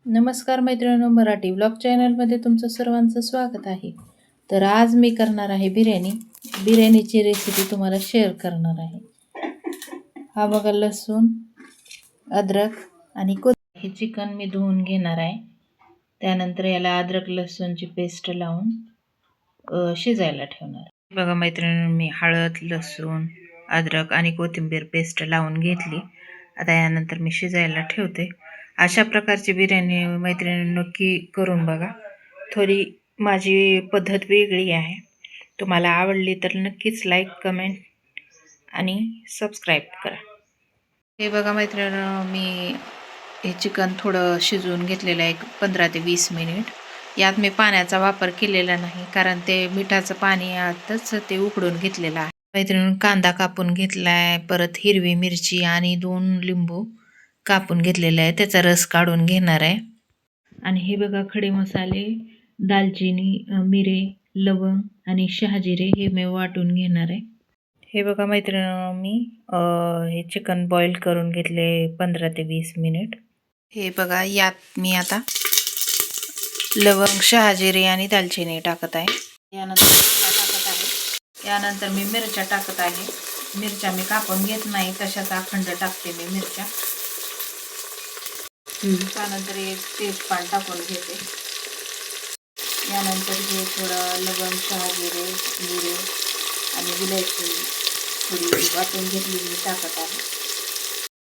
नमस्कार मैत्रिणींनो, मराठी व्लॉग चॅनलमध्ये तुमचं सर्वांचं स्वागत आहे. तर आज मी करणार आहे बिर्याणीची रेसिपी तुम्हाला शेअर करणार आहे. हा बघा, लसूण, अद्रक आणि कोथिंबीर. हे चिकन मी धुवून घेणार आहे. त्यानंतर याला अद्रक लसूणची पेस्ट लावून शिजायला ठेवणार. बघा मैत्रिणींनो, मी हळद, लसूण, अद्रक आणि कोथिंबीर पेस्ट लावून घेतली. आता यानंतर मी शिजायला ठेवते. अशा प्रकारची बिर्याणी मैत्रिणी नक्की करून बघा. थोडी माझी पद्धत वेगळी आहे. तुम्हाला आवडली तर नक्कीच लाईक, कमेंट आणि सबस्क्राईब करा. हे बघा मैत्रिणींनो, मी हे चिकन थोडं शिजवून घेतलेलं आहे, 15 ते 20 मिनिट. यात मी पाण्याचा वापर केलेला नाही, कारण ते मिठाचं पाणी यातच ते उकडून घेतलेलं आहे. मैत्रिणींनो, कांदा कापून घेतला आहे, परत हिरवी मिरची आणि 2 लिंबू कापून घेतलेले आहे. त्याचा रस काढून घेणार आहे. आणि हे बघा, खडे मसाले, दालचिनी, मिरे, लवंग आणि शहाजिरे हे मी वाटून घेणार आहे. हे बघा मैत्रिणींनो, मी हे चिकन बॉईल करून घेतले 15 ते 20 मिनिट. हे बघा, यात मी आता लवंग, शहाजिरे आणि दालचिनी टाकत आहे. यानंतर मी मिरच्या टाकत आहे. मिरच्या मी कापून घेत नाही, तशाच अखंड टाकते मी मिरच्या. त्यानंतर एक तेजपान टाकून घेते. यानंतर हे थोडं लवंग, शहाजिरे, मिरे आणि विलायची थोडी वाटून घेतलेली टाकत आहे.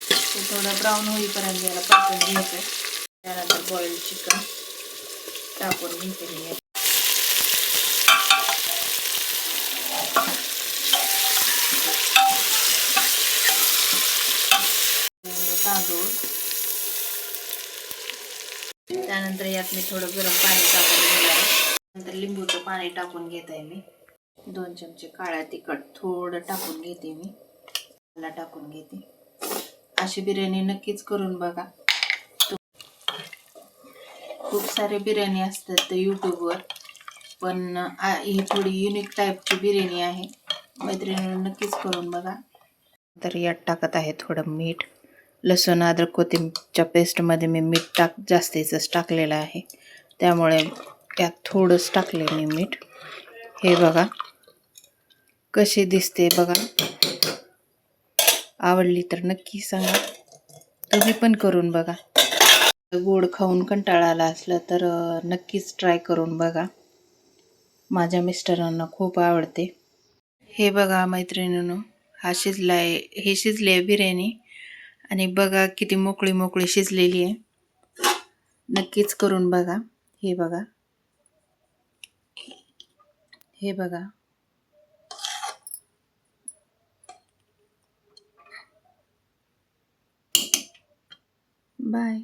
ते थोडं ब्राऊन होईपर्यंत याला परतून घ्यायचं. त्यानंतर बॉइल्ड चिकन टाकून घेतलेली आहे. तांदूळ, त्यानंतर यात मी थोडं गरम पाणी टाकून घेणार आहे. नंतर लिंबूचं पाणी टाकून घेत आहे मी. 2 चमचे काळा तिखट थोडं टाकून घेते मी. मला टाकून घेते. अशी बिर्याणी नक्कीच करून बघा. खूप सारे बिर्याणी असतात यूट्यूबवर, पण ही थोडी युनिक टाईपची बिर्याणी आहे. मैत्रिणींनी नक्कीच करून बघा. तर यात टाकत आहे थोडं मीठ. लसूण, अद्रक, कोथिंबीरच्या पेस्टमध्ये मी मीठ जास्तीच टाकलेलं आहे, त्यामुळे त्यात थोडंच टाकले मी मीठ. हे बघा कशी दिसते बघा. आवडली तर नक्की सांगा. तुम्ही पण करून बघा. गोड खाऊन कंटाळा आला असला तर नक्कीच ट्राय करून बघा. माझ्या मिस्टरांना खूप आवडते. हे बघा मैत्रिणींनो, हे शिजले बिर्याणी. आणि बघा किती मोकळी मोकळी शिजलेली आहे. नक्कीच करून बघा. हे बघा, हे बघा. बाय.